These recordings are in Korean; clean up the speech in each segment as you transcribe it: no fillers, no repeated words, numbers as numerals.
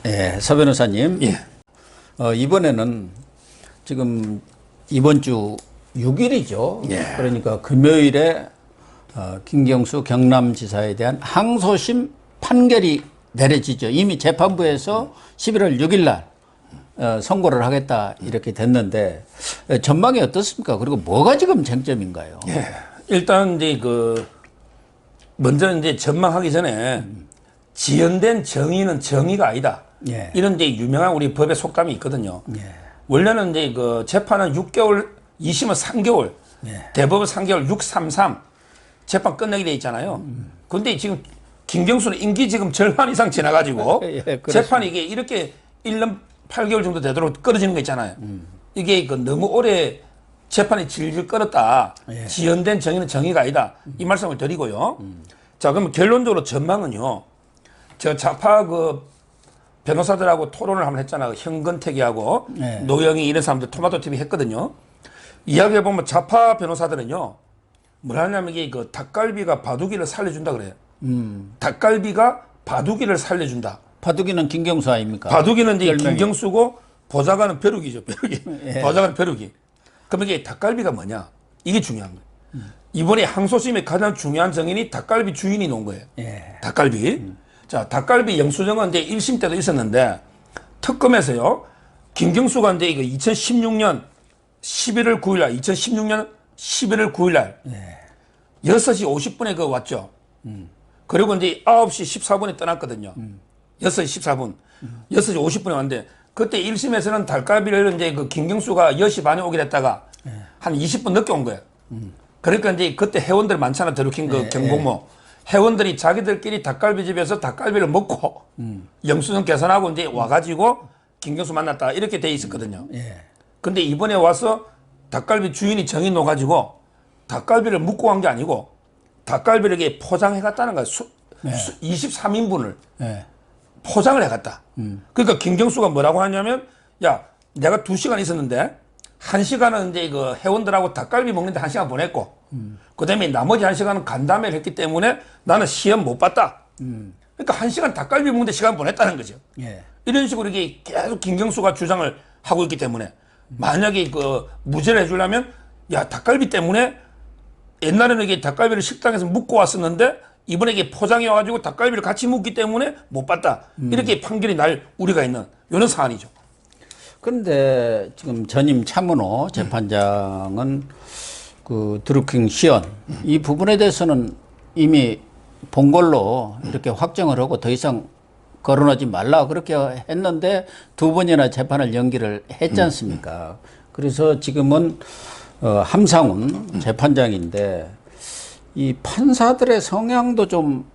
예, 서 변호사님. 예. 이번에는 지금 이번 주 6일이죠. 예. 그러니까 금요일에 김경수 경남지사에 대한 항소심 판결이 내려지죠. 이미 재판부에서 11월 6일 날 선고를 하겠다 이렇게 됐는데 전망이 어떻습니까? 그리고 뭐가 지금 쟁점인가요? 예. 일단 이제 먼저 이제 전망하기 전에 지연된 정의는 정의가 아니다. 예. 이런 이제 유명한 우리 법의 속담이 있거든요. 예. 원래는 이제 재판은 6개월, 2심은 3개월, 예. 대법은 3개월, 633 재판 끝내게 돼 있잖아요. 근데 지금 김경수는 임기 지금 절반 이상 지나가지고 예, 재판이 이게 이렇게 1년 8개월 정도 되도록 끌어지는 거 있잖아요. 이게 너무 오래 재판이 질질 끌었다. 예. 지연된 정의는 정의가 아니다. 이 말씀을 드리고요. 자, 그럼 결론적으로 전망은요. 저 좌파 변호사들하고 토론을 한번 했잖아요. 현근택이하고 예. 노영희 이런 사람들 토마토 TV 했거든요. 이야기해보면 좌파 변호사들은요. 뭐라 하냐면 이게 닭갈비가 바둑이를 살려준다 그래요. 닭갈비가 바둑이를 살려준다. 바둑이는 김경수 아닙니까? 바둑이는 이제 10명이. 김경수고 보좌관은 벼룩이죠. 벼룩이. 예. 보좌관은 벼룩이. 그럼 이게 닭갈비가 뭐냐? 이게 중요한 거예요. 이번에 항소심의 가장 중요한 정인이 닭갈비 주인이 놓은 거예요. 예. 닭갈비. 자, 닭갈비 영수증은 이제 1심 때도 있었는데 특검에서요. 김경수가 이제 2016년 11월 9일 날, 2016년 11월 9일 날 예. 6시 50분에 왔죠. 그리고 이제 9시 14분에 떠났거든요. 6시 14분. 6시 50분에 왔는데 그때 1심에서는 닭갈비를 이제 김경수가 10시 반에 오게 됐다가 한 20분 늦게 온 거예요. 그러니까 이제 그때 회원들 많잖아. 더루킹 경공모. 회원들이 자기들끼리 닭갈비집에서 닭갈비를 먹고 영수증 계산하고 이제 와가지고 김경수 만났다. 이렇게 돼 있었거든요. 예. 근데 이번에 와서 닭갈비 주인이 정이 놓아가지고 닭갈비를 묵고 간 게 아니고 닭갈비를 이렇게 포장해 갔다는 거야. 23인분을 예. 포장을 해 갔다. 그러니까 김경수가 뭐라고 하냐면 야, 내가 2시간 있었는데 1시간은 이제 회원들하고 닭갈비 먹는데 1시간 보냈고 그 다음에 나머지 1시간은 간담회를 했기 때문에 나는 시험 못 봤다. 그러니까 1시간 닭갈비 먹는데 시간 보냈다는 거죠. 예. 이런 식으로 이게 계속 김경수가 주장을 하고 있기 때문에 만약에 무죄를 해주려면 야, 닭갈비 때문에 옛날에는 이게 닭갈비를 식당에서 묵고 왔었는데 이번에 이게 포장해 와가지고 닭갈비를 같이 묵기 때문에 못 봤다. 이렇게 판결이 날 우려가 있는 이런 사안이죠. 그런데 지금 전임 차문호 재판장은 드루킹 시연 이 부분에 대해서는 이미 본 걸로 이렇게 확정을 하고 더 이상 거론하지 말라 그렇게 했는데 2번이나 재판을 연기를 했지 않습니까? 그래서 지금은 함상훈 재판장인데 이 판사들의 성향도 좀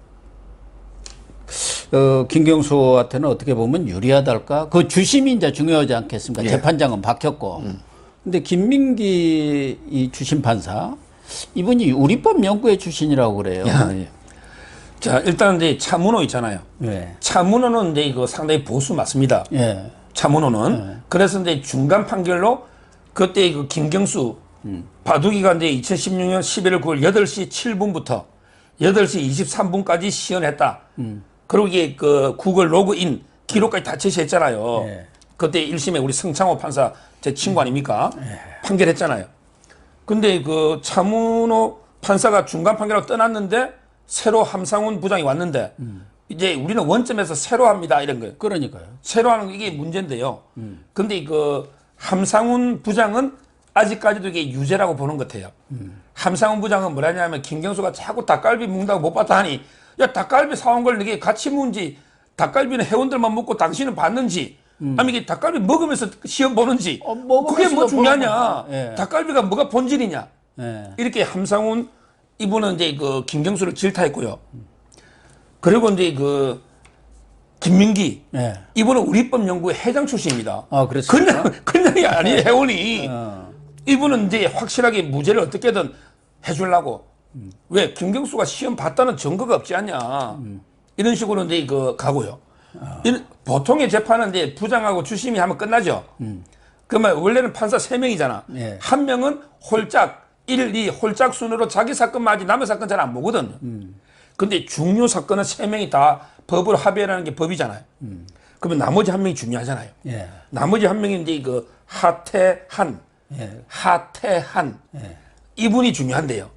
김경수한테는 어떻게 보면 유리하달까? 그 주심이 이제 중요하지 않겠습니까? 예. 재판장은 바뀌었고. 근데 김민기 이 주심 판사 이분이 우리법 연구회 출신이라고 그래요. 예. 자, 일단 이제 차문호 있잖아요. 예. 차문호는 이제 상당히 보수 맞습니다. 예. 차문호는. 그래서 이제 중간 판결로 그때 김경수 바둑이가 이제 2016년 11월 9일 8시 7분부터 8시 23분까지 시연했다. 그리고 이게 구글 로그인 기록까지 다 제시했잖아요. 예. 그때 1심에 우리 성창호 판사 제 친구 아닙니까? 판결했잖아요. 근데 차문호 판사가 중간 판결하고 떠났는데 새로 함상훈 부장이 왔는데 이제 우리는 원점에서 새로 합니다. 이런 거예요. 그러니까요. 새로 하는 이게 문제인데요. 근데 함상훈 부장은 아직까지도 이게 유죄라고 보는 것 같아요. 함상훈 부장은 뭐라냐면 김경수가 자꾸 닭갈비 먹는다고 못 봤다 하니 야, 닭갈비 사온 걸 이게 같이 먹는지 닭갈비는 회원들만 먹고 당신은 봤는지 아니면 이게 닭갈비 먹으면서 시험 보는지 그게 뭐 중요하냐. 예. 닭갈비가 뭐가 본질이냐. 예. 이렇게 함상훈 이분은 이제 김경수를 질타했고요. 그리고 이제 김민기 예. 이분은 우리법 연구회 회장 출신입니다. 아, 그렇습니까? 그냥이 아니에요. 회원이. 이분은 이제 확실하게 무죄를 어떻게든 해주려고. 왜 김경수가 시험 봤다는 증거가 없지 않냐. 이런 식으로 이제 가고요. 보통의 재판은 이제 부장하고 주심이 하면 끝나죠. 그러면 원래는 판사 3명이잖아. 예. 한 명은 홀짝 1, 2 홀짝 순으로 자기 사건만 하지 남의 사건 잘 안 보거든. 근데 중요 사건은 3명이 다 법으로 합의하라는 게 법이잖아요. 그러면 나머지 한 명이 중요하잖아요. 예. 나머지 한 명이 이제 그 하태한, 예. 하태한 예. 이분이 중요한데요.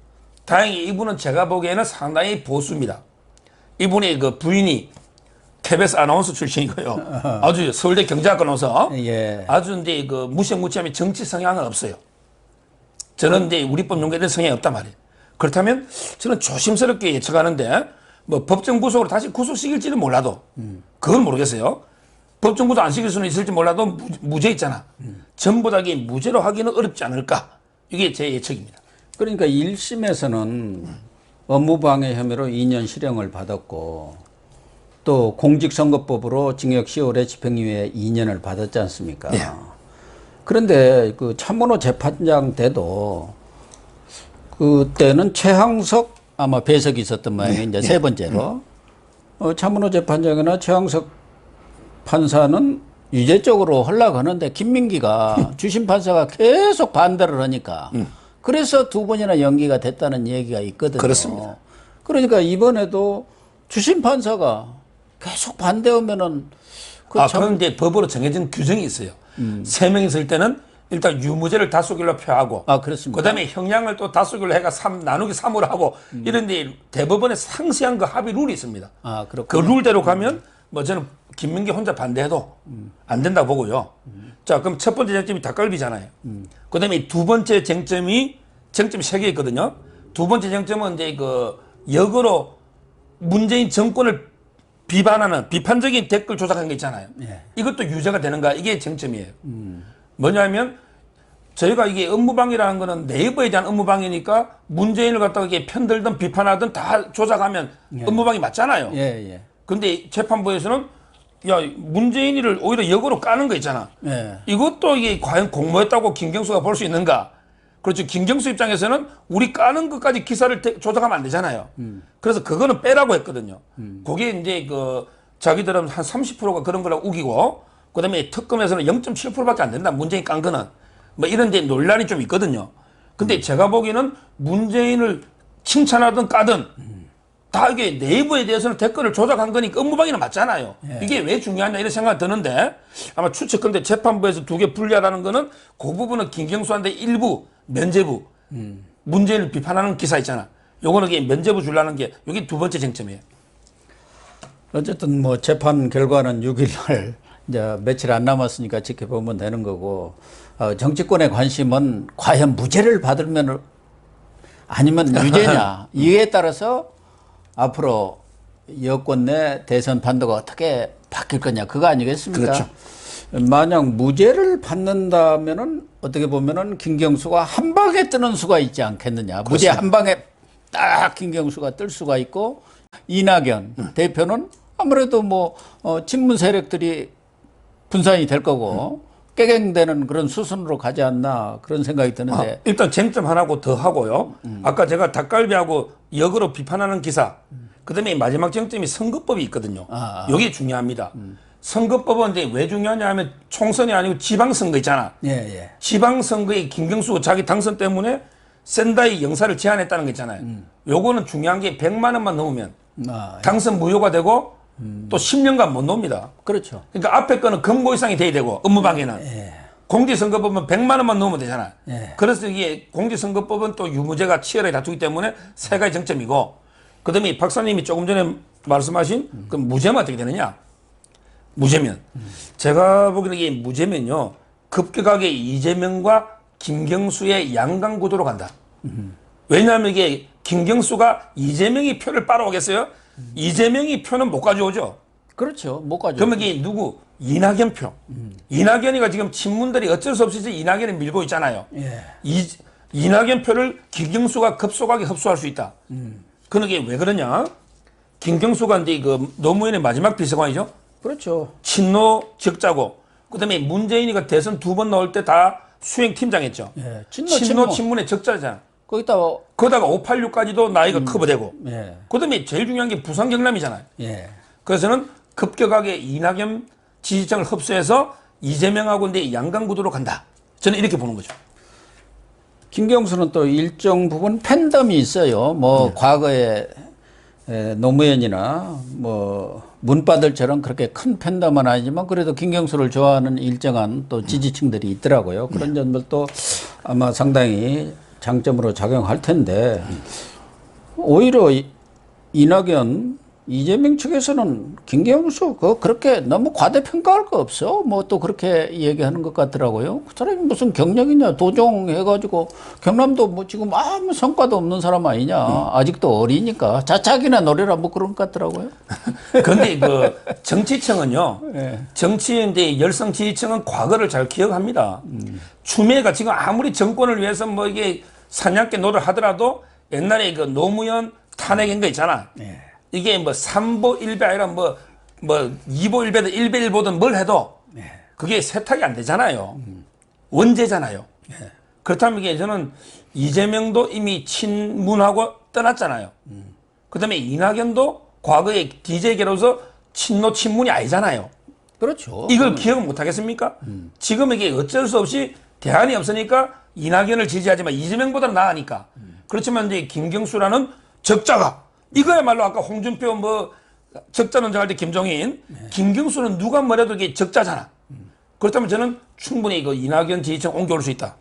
다행히 이분은 제가 보기에는 상당히 보수입니다. 이분의 그 부인이 KBS 아나운서 출신이고요. 아주 서울대 경제학과 나와서 예. 아주 이제 그 무시무시하면 정치 성향은 없어요. 저는 이제 우리법 연구에 대한 성향이 없단 말이에요. 그렇다면 저는 조심스럽게 예측하는데 뭐 법정 구속으로 다시 구속시킬지는 몰라도 그건 모르겠어요. 법정 구속 안 시킬 수는 있을지 몰라도 무죄 있잖아. 전부 다 무죄로 하기는 어렵지 않을까. 이게 제 예측입니다. 그러니까 1심에서는 업무방해 혐의로 2년 실형을 받았고 또 공직선거법으로 징역 10월에 집행유예 2년을 받았지 않습니까? 네. 그런데 그 차문호 재판장 때도 그때는 최항석 아마 배석이 있었던 모양이에요. 이제 세 번째로 차문호 재판장이나 최항석 판사는 유죄적으로 흘러가는데 김민기가 주심 판사가 계속 반대를 하니까 그래서 두 번이나 연기가 됐다는 얘기가 있거든요. 그렇습니다. 그러니까 이번에도 주심 판사가 계속 반대하면은 그런데 법으로 정해진 규정이 있어요. 세 명이 있을 때는 일단 유무죄를 다수결로 표하고, 그렇습니다. 그다음에 형량을 또 다수결로 해가 나누기 3으로 하고 이런데 대법원에 상세한 그 합의 룰이 있습니다. 그 그렇군요. 룰대로 가면 뭐 저는 김민기 혼자 반대해도 안 된다고 보고요. 자, 그럼 첫 번째 쟁점이 닭갈비잖아요. 그다음에 두 번째 쟁점이 세 개 있거든요. 두 번째 쟁점은 이제 그 역으로 문재인 정권을 비판하는 비판적인 댓글 조작한 게 있잖아요. 예. 이것도 유죄가 되는가? 이게 쟁점이에요. 뭐냐면 저희가 이게 업무방해라는 거는 네이버에 대한 업무방해니까 문재인을 갖다가 이게 편들든 비판하든 다 조작하면 업무방해 맞잖아요. 예, 예. 근데 재판부에서는 야, 문재인이를 오히려 역으로 까는 거 있잖아. 예. 이것도 이게 과연 공모했다고 김경수가 볼 수 있는가? 그렇죠. 김경수 입장에서는 우리 까는 것까지 기사를 조작하면 안 되잖아요. 그래서 그거는 빼라고 했거든요. 그게 이제 그 자기들은 한 30%가 그런 거라고 우기고, 그 다음에 특검에서는 0.7%밖에 안 된다. 문재인 깐 거는. 뭐 이런 데 논란이 좀 있거든요. 근데 제가 보기에는 문재인을 칭찬하든 까든 다 이게 네이버에 대해서는 댓글을 조작한 거니까 업무방해는 맞잖아요. 예. 이게 왜 중요하냐 이런 생각이 드는데 아마 추측컨대 재판부에서 두 개 분리하라는 거는 그 부분은 김경수한테 일부 면죄부 문재인을 비판하는 기사 있잖아. 요거는 이게 면죄부 주려는 게 이게 두 번째 쟁점이에요. 어쨌든 뭐 재판 결과는 6일 날 이제 며칠 안 남았으니까 지켜보면 되는 거고 정치권의 관심은 과연 무죄를 받으면 아니면 유죄냐 이에 따라서 앞으로 여권 내 대선 판도가 어떻게 바뀔 거냐 그거 아니겠습니까? 그렇죠. 만약 무죄를 받는다면은 어떻게 보면은 김경수가 한 방에 뜨는 수가 있지 않겠느냐. 무죄 한 방에 딱 김경수가 뜰 수가 있고 이낙연 대표는 아무래도 뭐 친문 세력들이 분산이 될 거고 깨갱되는 그런 수순으로 가지 않나 그런 생각이 드는데 일단 쟁점 하나고 더 하고요. 아까 제가 닭갈비하고 역으로 비판하는 기사. 그다음에 마지막 쟁점이 선거법이 있거든요. 이게 중요합니다. 선거법은 이제 왜 중요하냐 하면 총선이 아니고 지방선거 있잖아. 예, 예. 지방선거에 김경수 자기 당선 때문에 샌다이 영사를 제안했다는 거 있잖아요. 요거는 중요한 게 100만 원만 넘으면 당선 무효가 되고 또 10년간 못 놉니다. 그렇죠. 그러니까 앞에 거는 금고 이상이 돼야 되고 업무방해는 예. 공직선거법은 100만 원만 넘으면 되잖아요. 예. 그래서 이게 공직선거법은 또 유무죄가 치열하게 다투기 때문에 세 가지 정점이고 그다음에 박사님이 조금 전에 말씀하신 그 무죄면 어떻게 되느냐? 무죄면 제가 보기에는 이게 무죄면요 급격하게 이재명과 김경수의 양강구도로 간다. 왜냐하면 이게 김경수가 이재명이 표를 빨아오겠어요? 이재명이 표는 못 가져오죠. 그렇죠. 못 가죠. 그러면 이게 누구? 이낙연 표. 이낙연이가 지금 친문들이 어쩔 수 없이 이낙연을 밀고 있잖아요. 예. 이낙연 표를 김경수가 급속하게 흡수할 수 있다. 그런 게 왜 그러냐? 김경수가 이제 그 노무현의 마지막 비서관이죠. 그렇죠. 친노 적자고 그다음에 문재인이가 대선 2번 나올 때 다 수행 팀장했죠. 예. 친노 친문의 적자잖아. 거기다가 거기다가 586까지도 나이가 커버되고 예. 그다음에 제일 중요한 게 부산 경남이잖아요. 예. 그래서는 급격하게 이낙연 지지층을 흡수해서 이재명하고 이제 양강구도로 간다. 저는 이렇게 보는 거죠. 김경수는 또 일정 부분 팬덤이 있어요. 뭐 과거에 노무현이나 뭐 문바들처럼 그렇게 큰 팬덤은 아니지만 그래도 김경수를 좋아하는 일정한 또 지지층들이 있더라고요. 그런 점들도 아마 상당히 장점으로 작용할 텐데 오히려 이낙연, 이재명 측에서는 김경수 그렇게 너무 과대평가할 거 없어. 뭐 또 그렇게 얘기하는 것 같더라고요. 그 사람이 무슨 경력이냐. 도정해가지고 경남도 뭐 지금 아무 성과도 없는 사람 아니냐. 아직도 어리니까 자작이나 노래라 뭐 그런 것 같더라고요. 그런데 그 정치층은요. 네. 정치인데 열성 지지층은 과거를 잘 기억합니다. 추미애가 지금 아무리 정권을 위해서 뭐 이게 사냥개 노를 하더라도 옛날에 그 노무현 탄핵인 거 있잖아. 네. 이게 뭐 3보 1배 아니라 뭐 2보 1배든 1배 1보든 뭘 해도 그게 세탁이 안 되잖아요. 원죄잖아요. 그렇다면 이게 저는 이재명도 이미 친문하고 떠났잖아요. 그 다음에 이낙연도 과거에 DJ계로서 친노 친문이 아니잖아요. 그렇죠. 이걸 기억을 못 하겠습니까? 지금 이게 어쩔 수 없이 대안이 없으니까 이낙연을 지지하지만 이재명보다는 나으니까. 그렇지만 이제 김경수라는 적자가 이거야말로 아까 홍준표 뭐 적자 논쟁할 때 김종인, 김경수는 누가 뭐래도 이게 적자잖아. 그렇다면 저는 충분히 그 이낙연 지지층 옮겨올 수 있다.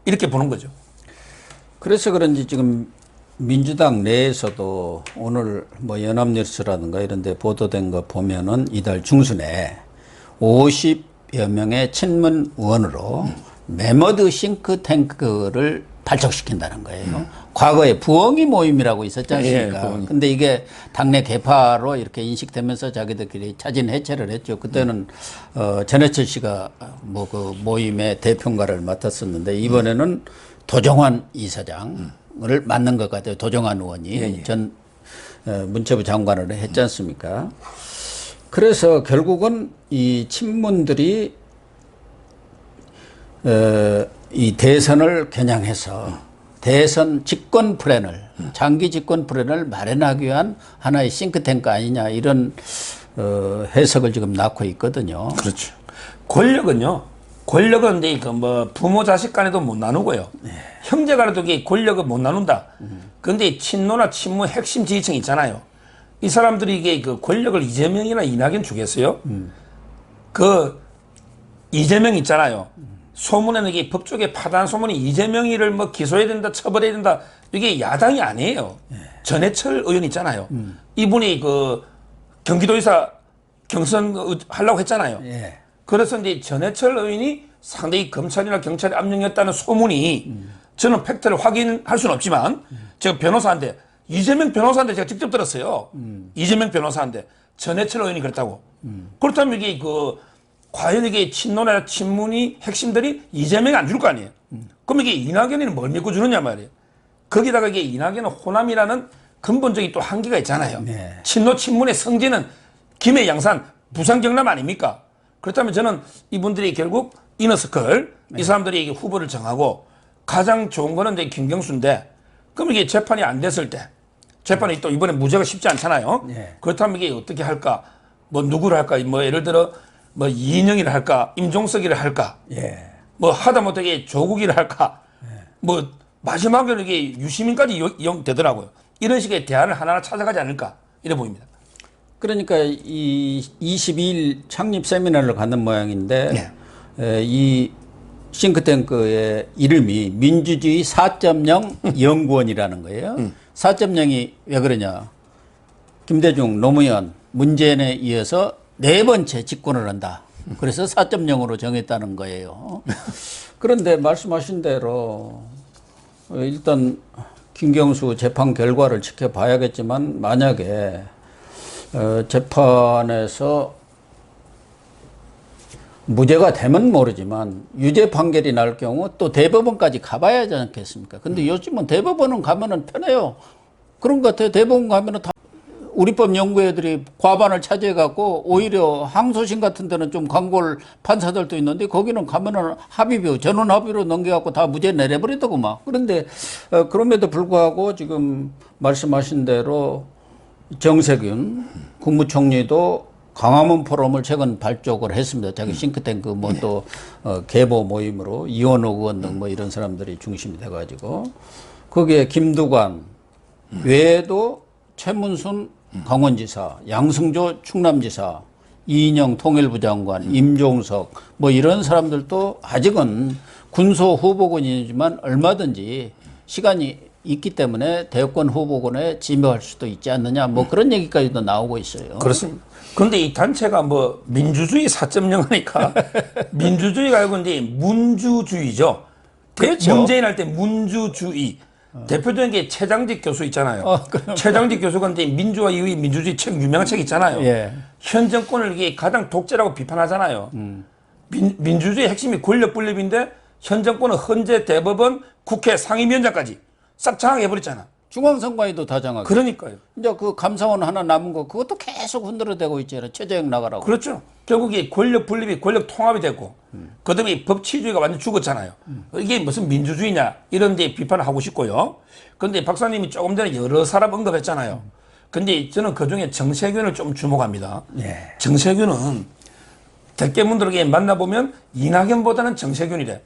이렇게 보는 거죠. 그래서 그런지 지금 민주당 내에서도 오늘 뭐 연합뉴스라든가 이런 데 보도된 거 보면은 이달 중순에 50여 명의 친문 의원으로 메머드 싱크탱크를 발족시킨다는 거예요. 과거에 부엉이 모임이라고 있었지 않습니까? 예, 근데 이게 당내 개파로 이렇게 인식되면서 자기들끼리 차진 해체를 했죠. 그때는 전해철 씨가 뭐 그 모임의 대표인가를 맡았었는데 이번에는 도정환 이사장을 맡는 것 같아요. 도정환 의원이 전 문체부 장관을 했지 않습니까? 그래서 결국은 이 친문들이 이 대선을 겨냥해서 대선 집권 플랜을 장기 집권 플랜을 마련하기 위한 하나의 싱크탱크 아니냐 이런 해석을 지금 낳고 있거든요. 그렇죠. 권력은 이제 그 뭐 부모 자식 간에도 못 나누고요. 형제 간에도 이게 권력을 못 나눈다. 그런데 친노나 친문 핵심 지지층 있잖아요. 이 사람들이 이게 그 권력을 이재명이나 이낙연 주겠어요? 그 이재명 있잖아요. 소문에는 이게 법조계 파단 소문이 이재명이를 뭐 기소해야 된다, 처벌해야 된다. 이게 야당이 아니에요. 전해철 의원 있잖아요. 이분이 그 경기도의사 경선 하려고 했잖아요. 예. 그래서 이제 전해철 의원이 상당히 검찰이나 경찰의 압력이었다는 소문이 저는 팩트를 확인할 수는 없지만 제가 변호사한테 이재명 변호사한테 제가 직접 들었어요. 이재명 변호사한테 전해철 의원이 그랬다고. 그렇다면 이게 그 과연 이게 친노나 친문이 핵심들이 이재명이 안 줄 거 아니에요. 그럼 이게 이낙연이는 뭘 믿고 주느냐 말이에요. 거기다가 이게 이낙연은 호남이라는 근본적인 또 한계가 있잖아요. 네. 친노 친문의 성지는 김해 양산 부산 경남 아닙니까? 그렇다면 저는 이분들이 결국 이너서클 이 사람들이 이게 후보를 정하고 가장 좋은 거는 이제 김경수인데 그럼 이게 재판이 안 됐을 때 재판이 또 이번에 무죄가 쉽지 않잖아요. 네. 그렇다면 이게 어떻게 할까? 뭐 누구를 할까? 뭐 예를 들어 뭐 이인영이를 할까? 임종석이를 할까? 예. 뭐 하다못해 조국이를 할까? 뭐 마지막에는 이게 유시민까지 이용되더라고요. 이런 식의 대안을 하나하나 찾아가지 않을까? 이래 보입니다. 그러니까 이 22일 창립 세미나를 갖는 모양인데 이 싱크탱크의 이름이 민주주의 4.0 연구원이라는 거예요. 4.0이 왜 그러냐? 김대중, 노무현, 문재인에 이어서 네 번째 집권을 한다. 그래서 4.0으로 정했다는 거예요. 그런데 말씀하신 대로 일단 김경수 재판 결과를 지켜봐야겠지만 만약에 재판에서 무죄가 되면 모르지만 유죄 판결이 날 경우 또 대법원까지 가봐야 하지 않겠습니까? 근데 요즘은 대법원은 가면은 편해요. 그런 것 같아요. 대법원 가면은 다 우리법 연구회들이 과반을 차지해갖고 오히려 항소심 같은 데는 좀 광골 판사들도 있는데 거기는 가면은 합의표, 전원 합의로 넘겨갖고 다 무죄 내려버리더고 막. 그런데 그럼에도 불구하고 지금 말씀하신 대로 정세균 국무총리도 광화문 포럼을 최근 발족을 했습니다. 자기 싱크탱크 뭐 또 계보 모임으로 이원호 의원 등 뭐 이런 사람들이 중심이 돼가지고 거기에 김두관 외에도 최문순 강원지사, 양승조 충남지사, 이인영 통일부 장관, 임종석 뭐 이런 사람들도 아직은 군소 후보군이지만 얼마든지 시간이 있기 때문에 대권 후보군에 지명할 수도 있지 않느냐 뭐 그런 얘기까지도 나오고 있어요. 그렇습니다. 그런데 이 단체가 뭐 민주주의 4.0 하니까 민주주의가 아니고 이제 문주주의죠. 그렇죠. 문재인 할 때 문주주의. 대표적인 게 최장직 교수 있잖아요. 최장직 교수가 이제 민주화 이후의 민주주의 책 유명한 책 있잖아요. 예. 현 정권을 이게 가장 독재라고 비판하잖아요. 민주주의 핵심이 권력 분립인데 현 정권은 헌재, 대법원, 국회, 상임위원장까지 싹 장악해버렸잖아. 중앙선관위도 다 장악. 그러니까요. 이제 그 감사원 하나 남은 거 그것도 계속 흔들어대고 있잖아요. 최저형 나가라고. 그렇죠. 결국 이 권력 분립이 권력 통합이 됐고, 그다음에 법치주의가 완전 죽었잖아요. 이게 무슨 민주주의냐 이런 데 비판을 하고 싶고요. 그런데 박사님이 조금 전에 여러 사람 언급했잖아요. 근데 저는 그 중에 정세균을 좀 주목합니다. 예. 정세균은 대깨문들에게 만나보면 이낙연보다는 정세균이래.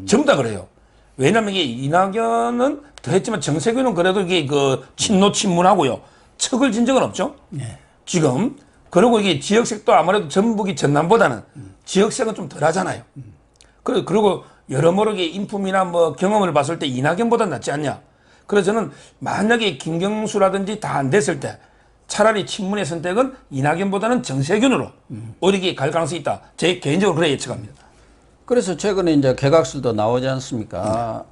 전부 다 그래요. 왜냐면 이게 이낙연은 더 했지만 정세균은 그래도 이게 그 친노 친문하고요. 척을 진 적은 없죠. 예. 지금. 그리고 이게 지역색도 아무래도 전북이 전남보다는 지역색은 좀 덜 하잖아요. 그리고 여러모로 인품이나 뭐 경험을 봤을 때 이낙연보다 낫지 않냐. 그래서 저는 만약에 김경수라든지 다 안 됐을 때 차라리 친문의 선택은 이낙연보다는 정세균으로 오히려 갈 가능성이 있다. 제 개인적으로 그래 예측합니다. 그래서 최근에 이제 개각설도 나오지 않습니까?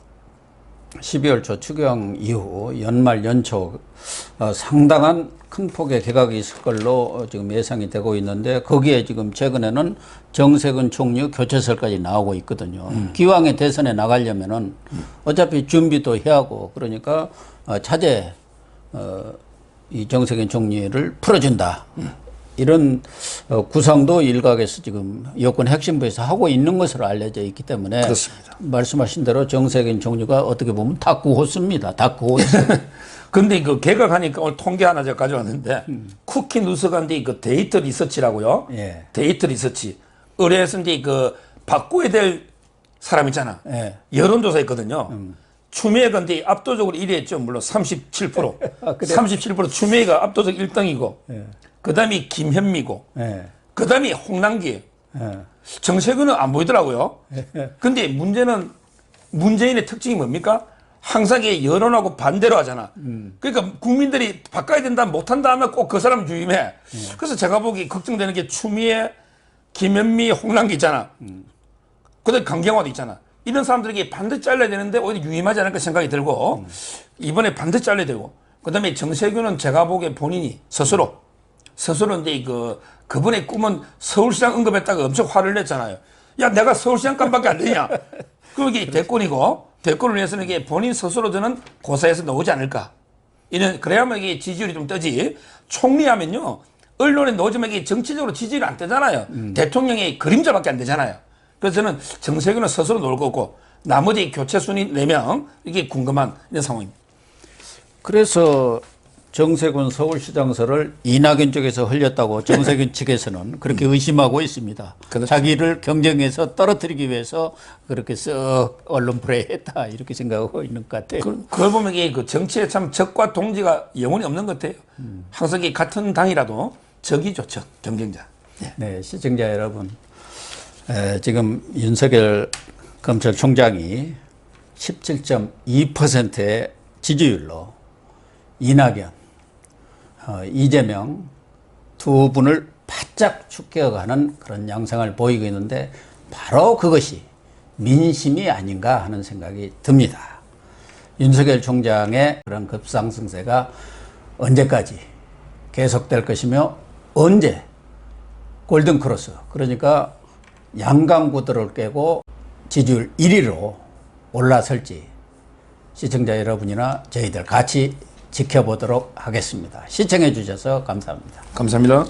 12월 초 추경 이후 연말 연초 상당한 큰 폭의 개각이 있을 걸로 지금 예상이 되고 있는데 거기에 지금 최근에는 정세균 총리 교체설까지 나오고 있거든요. 기왕에 대선에 나가려면은 어차피 준비도 해야 하고 그러니까 차제 이 정세균 총리를 풀어준다. 이런 구상도 일각에서 지금 여권 핵심부에서 하고 있는 것으로 알려져 있기 때문에 그렇습니다. 말씀하신 대로 정세균 총리가 어떻게 보면 다 구호습니다. 다 구호습. 근데 그 개각하니까 오늘 통계 하나 제가 가져왔는데 쿠키 누스간디 그 데이터 리서치라고요. 예. 데이터 리서치. 의뢰해서 이제 그 바꿔야 될 사람 있잖아. 예. 여론조사 했거든요. 추미애 건데 압도적으로 1위 했죠. 물론 37%. 아, 그래요? 37% 추미애가 압도적 1등이고. 예. 그 다음이 김현미고. 예. 그 다음이 홍남기예요. 예. 정세균은 안 보이더라고요. 근데 문제는 문재인의 특징이 뭡니까? 항상 이게 여론하고 반대로 하잖아. 그러니까 국민들이 바꿔야 된다, 못한다 하면 꼭 그 사람 유임해. 그래서 제가 보기 걱정되는 게 추미애, 김현미, 홍남기 있잖아. 그 다음에 강경화도 있잖아. 이런 사람들에게 반드 잘라야 되는데 오히려 유임하지 않을까 생각이 들고 이번에 반드 잘라야 되고 그 다음에 정세균은 제가 보기에 본인이 스스로 이제 그분의 꿈은 서울시장 언급했다가 엄청 화를 냈잖아요. 야, 내가 서울시장감밖에 안 되냐. 그게 대권이고, 대권을 위해서는 이게 본인 스스로 저는 고사해서 나오지 않을까. 그래야만 이게 지지율이 좀 뜨지. 총리하면요, 언론에 놓으면 이게 정치적으로 지지율이 안 뜨잖아요. 대통령의 그림자밖에 안 되잖아요. 그래서 저는 정세균은 스스로 놓을 거고, 나머지 교체 순위 4명, 이게 궁금한 이런 상황입니다. 그래서 정세균 서울시장설을 이낙연 쪽에서 흘렸다고 정세균 측에서는 그렇게 의심하고 있습니다. 그렇죠. 자기를 경쟁에서 떨어뜨리기 위해서 그렇게 썩 언론 플레이했다 이렇게 생각하고 있는 것 같아요. 그걸 보면 이게 그 정치에 참 적과 동지가 영원히 없는 것 같아요. 항상 이게 같은 당이라도 적이죠, 적, 경쟁자. 네, 시청자 여러분. 지금 윤석열 검찰총장이 17.2%의 지지율로 이낙연, 이재명 두 분을 바짝 축켜가는 그런 양상을 보이고 있는데 바로 그것이 민심이 아닌가 하는 생각이 듭니다. 윤석열 총장의 그런 급상승세가 언제까지 계속될 것이며 언제 골든크로스 그러니까 양강구도를 깨고 지지율 1위로 올라설지 시청자 여러분이나 저희들 같이 지켜보도록 하겠습니다. 시청해 주셔서 감사합니다. 감사합니다.